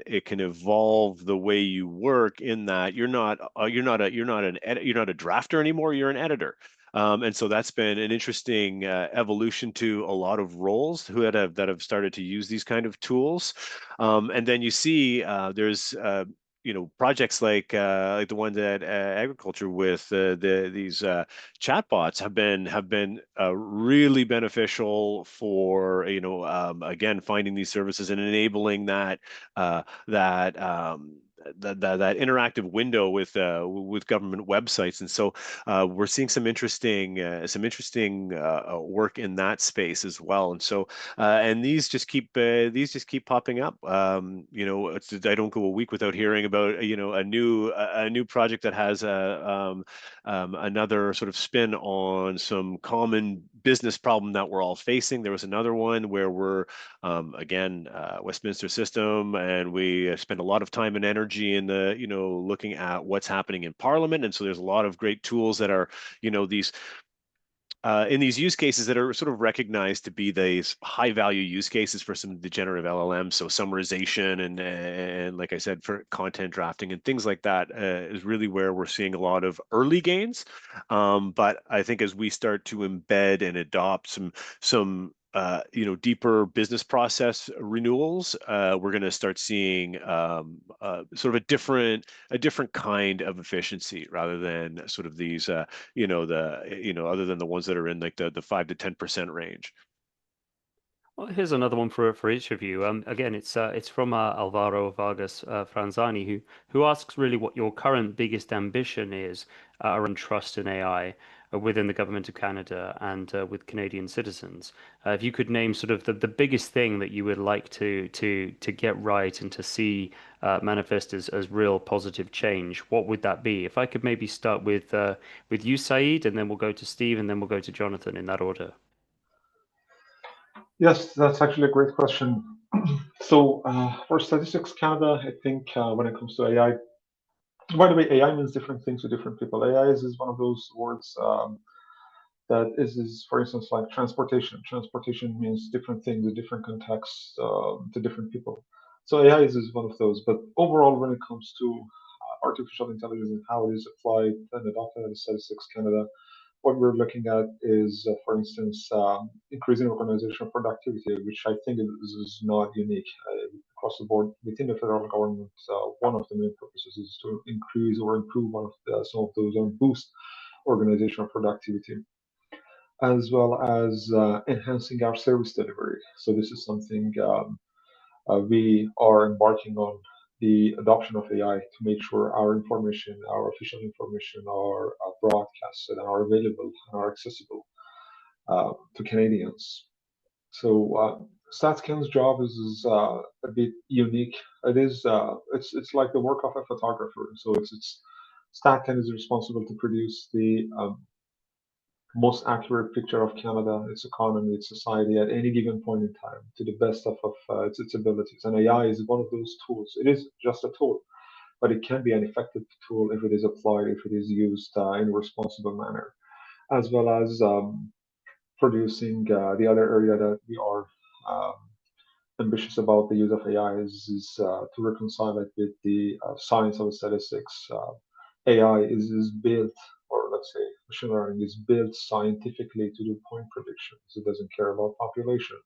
evolve the way you work, in that you're not a drafter anymore, you're an editor. And so that's been an interesting evolution to a lot of roles that have started to use these kind of tools. And then you see there's projects like the ones at agriculture with these chatbots have been really beneficial for again finding these services and enabling that interactive window with government websites. And so we're seeing some interesting work in that space as well. And so and these just keep popping up. I don't go a week without hearing about a new project that has another sort of spin on some common business problem that we're all facing. There was another one where we're, again, Westminster system, and we spend a lot of time and energy in the, looking at what's happening in Parliament. And so there's a lot of great tools that are, these in these use cases that are sort of recognized to be these high value use cases for some of the generative LLMs. So summarization and like I said, for content drafting and things like that is really where we're seeing a lot of early gains. But I think as we start to embed and adopt some deeper business process renewals, we're going to start seeing sort of a different kind of efficiency rather than sort of these, other than the ones that are in like the 5 to 10% range. Well, here's another one for each of you. Again, it's from Alvaro Vargas Franzani, who asks really what your current biggest ambition is around trust in AI within the government of Canada and with Canadian citizens. If you could name sort of the biggest thing that you would like to get right and to see manifest as real positive change, what would that be? If I could maybe start with you, Saeed, and then we'll go to Steve, and then we'll go to Jonathan in that order. Yes, that's actually a great question. So for Statistics Canada, I think when it comes to AI, by the way, AI means different things to different people. AI is one of those words that is, for instance, like transportation. Transportation means different things in different contexts to different people. So AI is one of those. But overall, when it comes to artificial intelligence and how it is applied and adopted at Statistics Canada, what we're looking at is, for instance, increasing organizational productivity, which I think is not unique across the board within the federal government. One of the main purposes is to increase or improve some of those and boost organizational productivity, as well as enhancing our service delivery. So this is something we are embarking on, the adoption of AI to make sure our information, our official information, are broadcasted and are available and are accessible to Canadians. So StatsCan's job is a bit unique. It's like the work of a photographer. So it's StatCan is responsible to produce the most accurate picture of Canada, its economy, its society at any given point in time to the best of its abilities. And AI is one of those tools. It is just a tool, but it can be an effective tool if it is applied, if it is used in a responsible manner, as well as producing the other area that we are ambitious about the use of AI is to reconcile it with the science of statistics. AI is built, or let's say machine learning is built scientifically to do point predictions. It doesn't care about population.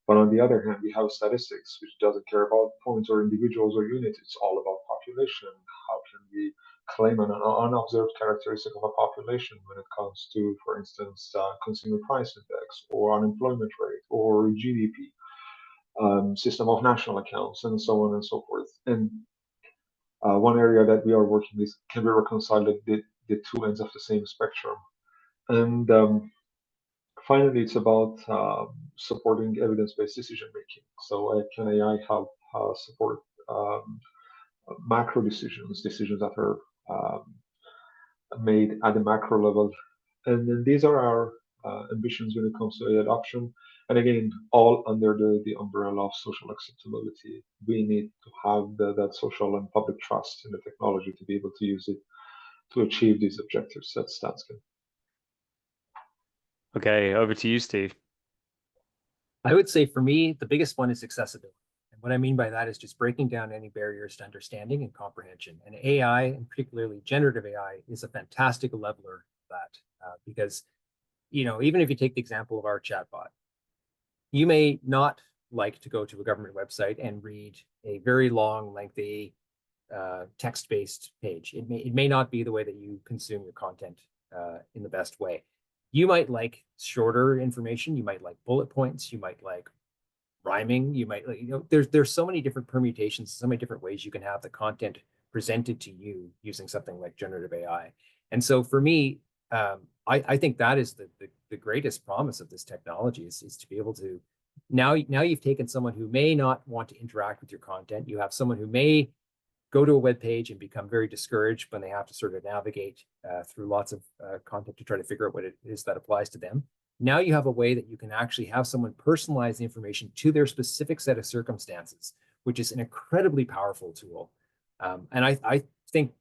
But on the other hand, we have statistics, which doesn't care about points or individuals or units. It's all about population. How can we claim an unobserved characteristic of a population when it comes to, for instance, consumer price index or unemployment rate or GDP, system of national accounts, and so on and so forth. And one area that we are working with, can we reconcile the two ends of the same spectrum? And finally, it's about supporting evidence-based decision making. So can AI help support macro decisions that are made at the macro level? And then these are our ambitions when it comes to AI adoption. And again, all under the umbrella of social acceptability. We need to have that social and public trust in the technology to be able to use it to achieve these objectives. That's good. Okay, over to you, Steve. I would say for me, the biggest one is accessibility. And what I mean by that is just breaking down any barriers to understanding and comprehension. And AI, and particularly generative AI, is a fantastic leveler of that because, even if you take the example of our chatbot, you may not like to go to a government website and read a very long, lengthy text-based page. It may not be the way that you consume your content in the best way. You might like shorter information. You might like bullet points. You might like rhyming. You might like, there's so many different permutations, so many different ways you can have the content presented to you using something like generative AI. And so for me, I think that is the greatest promise of this technology is to be able to, now you've taken someone who may not want to interact with your content. You have someone who may go to a web page and become very discouraged when they have to sort of navigate through lots of content to try to figure out what it is that applies to them. Now you have a way that you can actually have someone personalize the information to their specific set of circumstances, which is an incredibly powerful tool. And I think,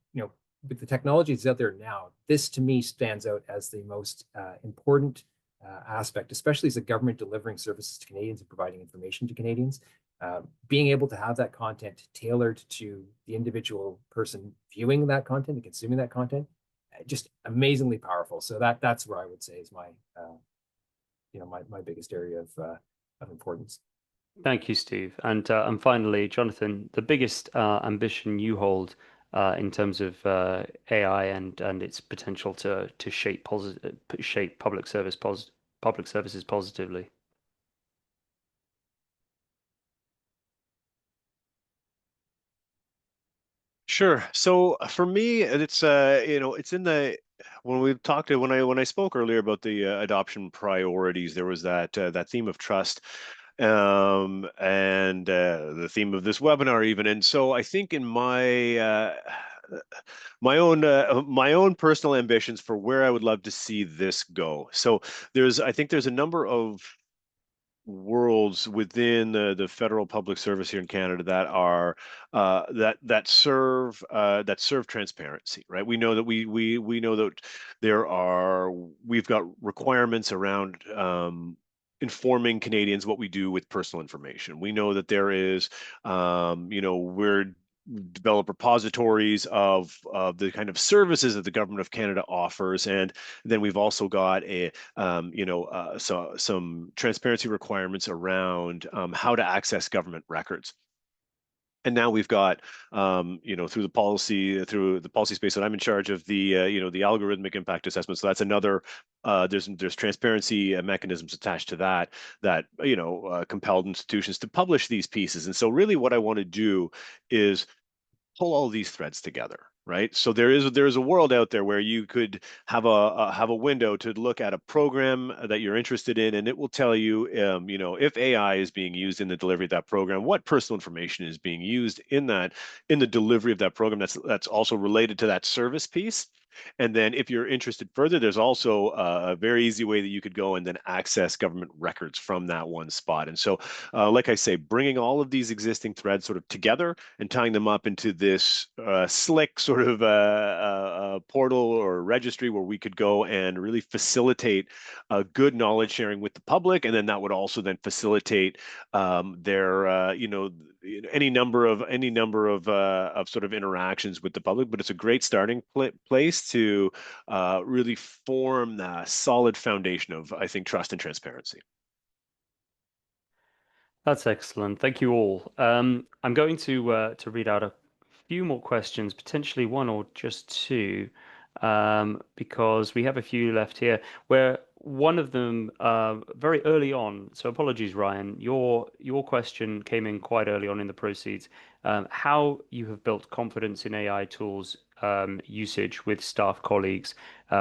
with the technologies out there now, this to me stands out as the most important aspect, especially as a government delivering services to Canadians and providing information to Canadians. Being able to have that content tailored to the individual person viewing that content and consuming that content, just amazingly powerful. So that's where I would say is my my biggest area of importance. Thank you, Steve. And finally, Jonathan, the biggest ambition you hold in terms of AI and its potential to shape public services positively. Sure. So for me, it's it's in the when I spoke earlier about the adoption priorities, there was that theme of trust, and the theme of this webinar even. And so I think in my own personal ambitions for where I would love to see this go. So I think there's a number of worlds within the federal public service here in Canada that are that serve transparency, right? We know that we know that we've got requirements around informing Canadians what we do with personal information. We know that there is we're develop repositories of the kind of services that the government of Canada offers, and then we've also got some transparency requirements around how to access government records. And now we've got, through the policy space that I'm in charge of, the algorithmic impact assessment. So that's another. There's transparency mechanisms attached to that compelled institutions to publish these pieces. And so really, what I want to do is pull all these threads together, right? So there is a world out there where you could have a window to look at a program that you're interested in, and it will tell you, if AI is being used in the delivery of that program, what personal information is being used in the delivery of that program that's also related to that service piece. And then if you're interested further, there's also a very easy way that you could go and then access government records from that one spot. And so, like I say, bringing all of these existing threads sort of together and tying them up into this slick sort of portal or registry where we could go and really facilitate good knowledge sharing with the public. And then that would also then facilitate their, any number of sort of interactions with the public. But it's a great starting place to really form the solid foundation of, I think, trust and transparency. That's excellent. Thank you all. I'm going to read out a few more questions, potentially one or just two, because we have a few left here. Where one of them very early on. So apologies, Ryan. Your question came in quite early on in the proceeds. How you have built confidence in AI tools usage with staff colleagues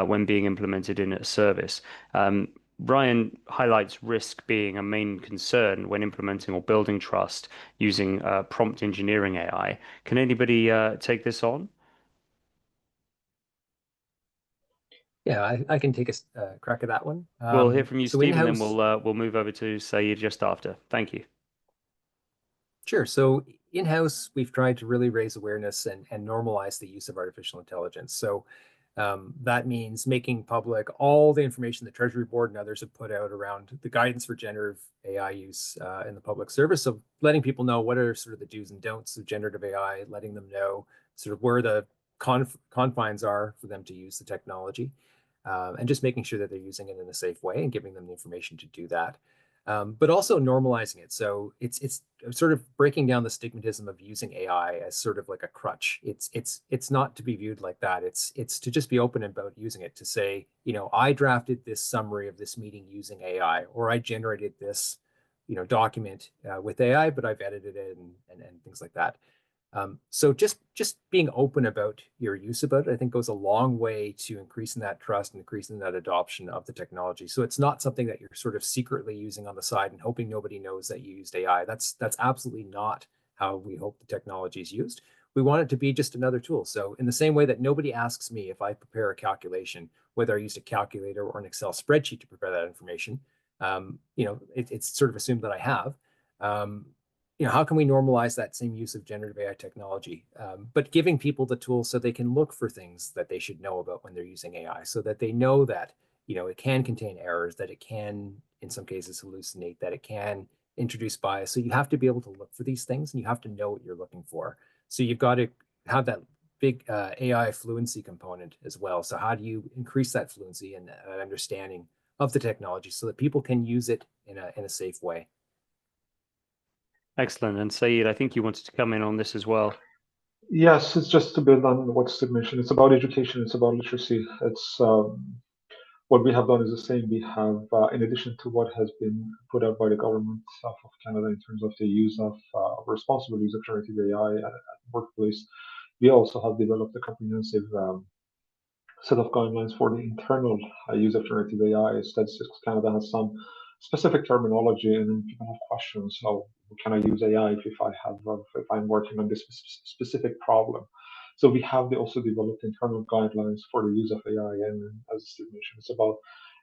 when being implemented in a service. Ryan highlights risk being a main concern when implementing or building trust using prompt engineering AI. Can anybody take this on? Yeah, I can take a crack at that one. We'll hear from you, so Steve, and then we'll move over to Saeed just after. Thank you. Sure. So in-house, we've tried to really raise awareness and normalize the use of artificial intelligence. So that means making public all the information the Treasury Board and others have put out around the guidance for generative AI use in the public service. So letting people know what are sort of the do's and don'ts of generative AI, letting them know sort of where the confines are for them to use the technology, and just making sure that they're using it in a safe way and giving them the information to do that. But also normalizing it. So it's sort of breaking down the stigmatism of using AI as sort of like a crutch. It's not to be viewed like that. It's to just be open about using it, to say, I drafted this summary of this meeting using AI, or I generated this, document with AI, but I've edited it and things like that. So just being open about your use about it, I think, goes a long way to increasing that trust and increasing that adoption of the technology. So it's not something that you're sort of secretly using on the side and hoping nobody knows that you used AI. That's absolutely not how we hope the technology is used. We want it to be just another tool. So in the same way that nobody asks me if I prepare a calculation, whether I used a calculator or an Excel spreadsheet to prepare that information, it's sort of assumed that I have. How can we normalize that same use of generative AI technology, but giving people the tools so they can look for things that they should know about when they're using AI, so that they know that it can contain errors, that it can, in some cases, hallucinate, that it can introduce bias. So you have to be able to look for these things, and you have to know what you're looking for. So you've got to have that big AI fluency component as well. So how do you increase that fluency and understanding of the technology so that people can use it in a safe way? Excellent. And Saeed, I think you wanted to come in on this as well. Yes, it's just to build on what Sid mentioned. It's about education. It's about literacy. It's what we have done is the same. We have, in addition to what has been put out by the government of Canada in terms of the use of responsible use of generative AI at the workplace, we also have developed a comprehensive set of guidelines for the internal use of generative AI. Statistics Canada has some specific terminology, and then people have questions. How can I use AI if I'm working on this specific problem? So we have also developed internal guidelines for the use of AI, and as Steve mentioned, it's about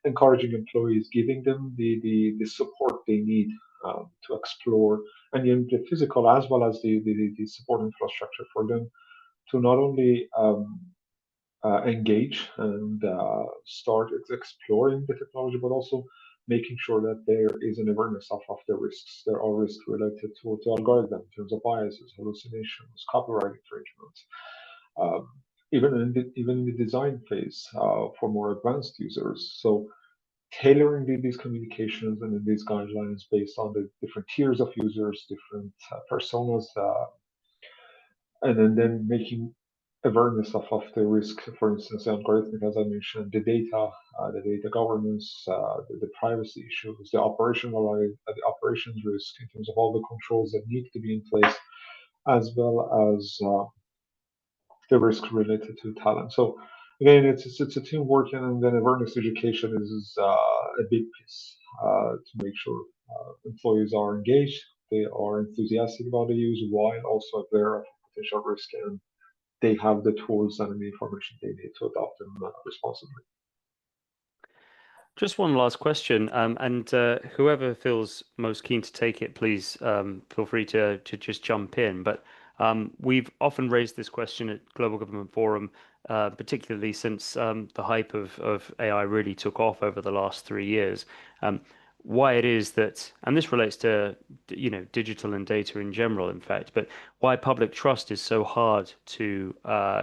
encouraging employees, giving them the support they need to explore, and the physical as well as the support infrastructure for them to not only engage and start exploring the technology, but also making sure that there is an awareness of the risks. There are risks related to algorithm in terms of biases, hallucinations, copyright infringements. Even in the design phase for more advanced users. So tailoring these communications and these guidelines based on the different tiers of users, different personas, and then making awareness of the risk, for instance, the algorithmic, as I mentioned, the data governance, the privacy issues, the operations risk in terms of all the controls that need to be in place, as well as the risk related to talent. So again, it's a team working, and then awareness education is a big piece to make sure employees are engaged, they are enthusiastic about the use, while also aware of potential risk, and they have the tools and the information they need to adopt them responsibly. Just one last question, and whoever feels most keen to take it, please feel free to just jump in. But we've often raised this question at Global Government Forum, particularly since the hype of AI really took off over the last 3 years. Why it is that, and this relates to digital and data in general, in fact, but why public trust is so hard to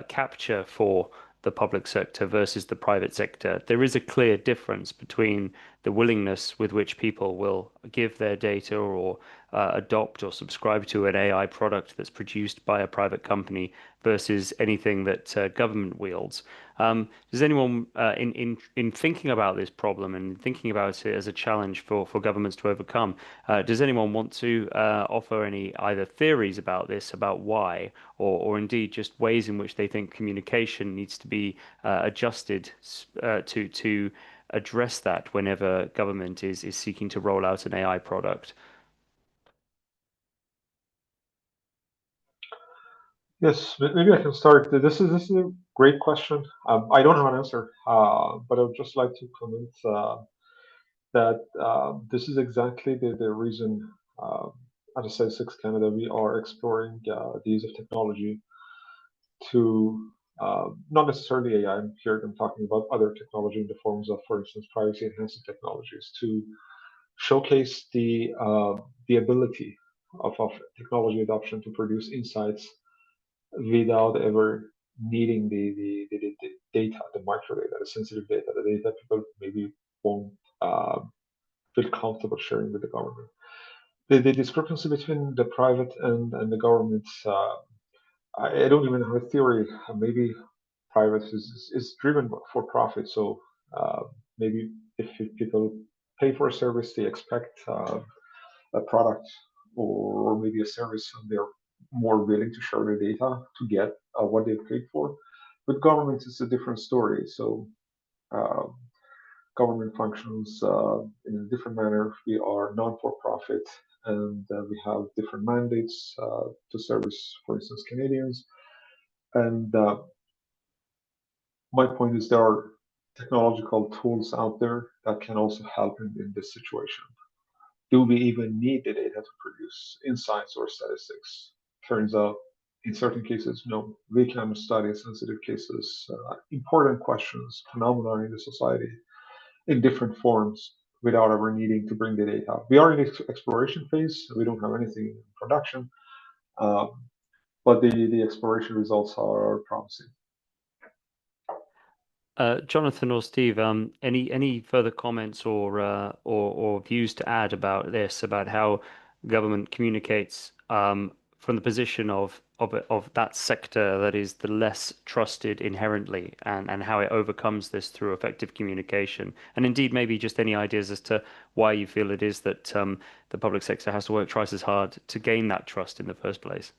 capture for the public sector versus the private sector. There is a clear difference between the willingness with which people will give their data or adopt or subscribe to an AI product that's produced by a private company versus anything that government wields. Does anyone, in thinking about this problem and thinking about it as a challenge for governments to overcome, does anyone want to offer any either theories about this, about why, or indeed just ways in which they think communication needs to be adjusted to address that whenever government is seeking to roll out an AI product? Yes, maybe I can start. This is a great question. I don't have an answer, but I would just like to comment that this is exactly the reason at Statistics Canada we are exploring the use of technology to not necessarily AI. Here I'm talking about other technology in the forms of, for instance, privacy enhancing technologies to showcase the ability of technology adoption to produce insights without ever needing the data, the microdata, the sensitive data, the data people maybe won't feel comfortable sharing with the government. The discrepancy between the private and the government, I don't even have a theory. Maybe private is driven for profit, so maybe if people pay for a service, they expect a product or maybe a service, and they're more willing to share their data to get what they've paid for. With government, it's a different story. So government functions in a different manner. We are non-for-profit, and we have different mandates to service, for instance, Canadians. And my point is there are technological tools out there that can also help in this situation. Do we even need the data to produce insights or statistics? Turns out, in certain cases, no. We can study sensitive cases, important questions, phenomena in the society in different forms without ever needing to bring the data. We are in the exploration phase. We don't have anything in production, but the exploration results are promising. Jonathan or Steve, any further comments or views to add about this, about how government communicates from the position of that sector that is the less trusted inherently, and how it overcomes this through effective communication, and indeed maybe just any ideas as to why you feel it is that the public sector has to work twice as hard to gain that trust in the first place.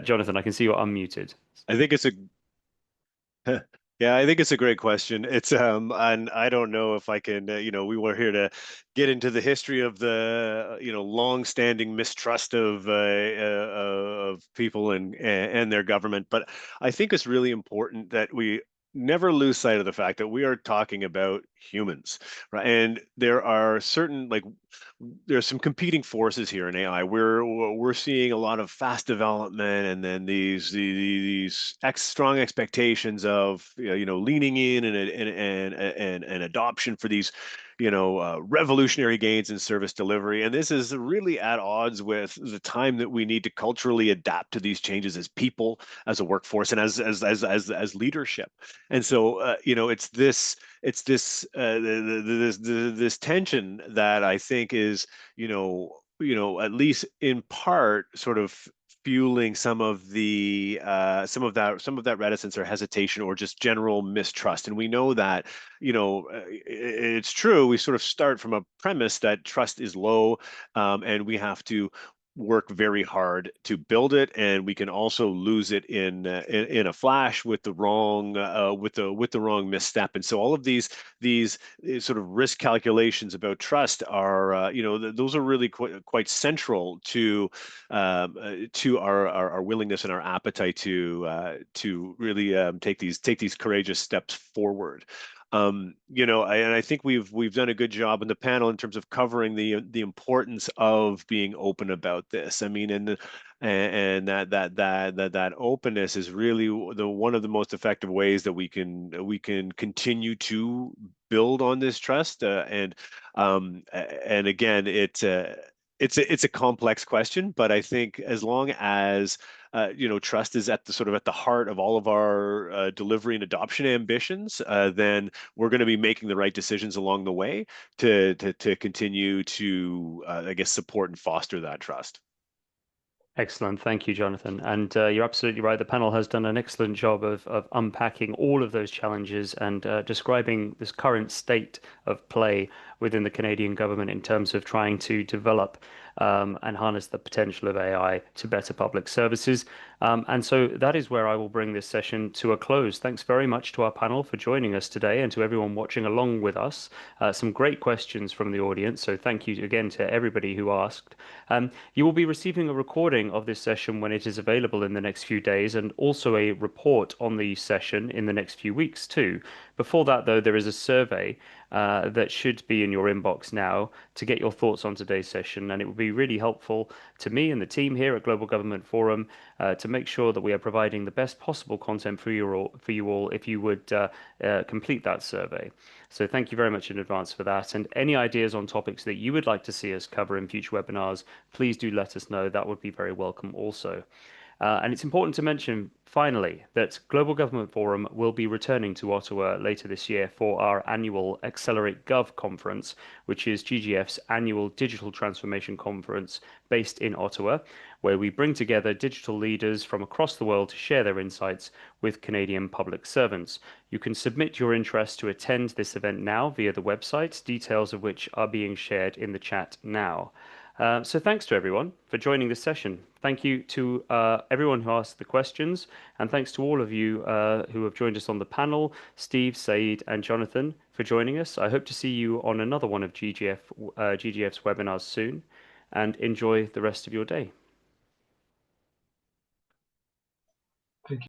Jonathan, I can see you're unmuted. I think it's a Yeah, I think it's a great question. It's and I don't know if I can, we were here to get into the history of the, long-standing mistrust of people and their government, but I think it's really important that we never lose sight of the fact that we are talking about humans, right? And there are certain there's some competing forces here in AI. We're seeing a lot of fast development, and then these strong expectations of leaning in and adoption for these revolutionary gains in service delivery. And this is really at odds with the time that we need to culturally adapt to these changes as people, as a workforce, and as leadership. And so this tension that I think is at least in part sort of fueling some of that reticence or hesitation or just general mistrust. And we know that it's true, we sort of start from a premise that trust is low, and we have to work very hard to build it, and we can also lose it in a flash with the wrong misstep. And so all of these sort of risk calculations about trust are those are really quite central to our willingness and our appetite to really take these courageous steps forward. And I think we've done a good job in the panel in terms of covering the importance of being open about this. I mean, and that openness is really one of the most effective ways that we can continue to build on this trust. And again, it's a complex question, but I think as long as trust is at the heart of all of our delivery and adoption ambitions, then we're going to be making the right decisions along the way to continue to, I guess, support and foster that trust. Excellent. Thank you, Jonathan. And you're absolutely right. The panel has done an excellent job of unpacking all of those challenges and describing this current state of play within the Canadian government in terms of trying to develop and harness the potential of AI to better public services. And so that is where I will bring this session to a close. Thanks very much to our panel for joining us today, and to everyone watching along with us. Some great questions from the audience, so thank you again to everybody who asked. You will be receiving a recording of this session when it is available in the next few days, and also a report on the session in the next few weeks too. Before that, though, there is a survey that should be in your inbox now to get your thoughts on today's session, and it would be really helpful to me and the team here at Global Government Forum to make sure that we are providing the best possible content for you all if you would complete that survey. So thank you very much in advance for that. And any ideas on topics that you would like to see us cover in future webinars, please do let us know. That would be very welcome also. And it's important to mention, finally, that Global Government Forum will be returning to Ottawa later this year for our annual Accelerate Gov conference, which is GGF's annual digital transformation conference based in Ottawa, where we bring together digital leaders from across the world to share their insights with Canadian public servants. You can submit your interest to attend this event now via the website, details of which are being shared in the chat now. So thanks to everyone for joining this session. Thank you to everyone who asked the questions, and thanks to all of you who have joined us on the panel, Steve, Saeed, and Jonathan, for joining us. I hope to see you on another one of GGF's webinars soon, and enjoy the rest of your day. Thank you.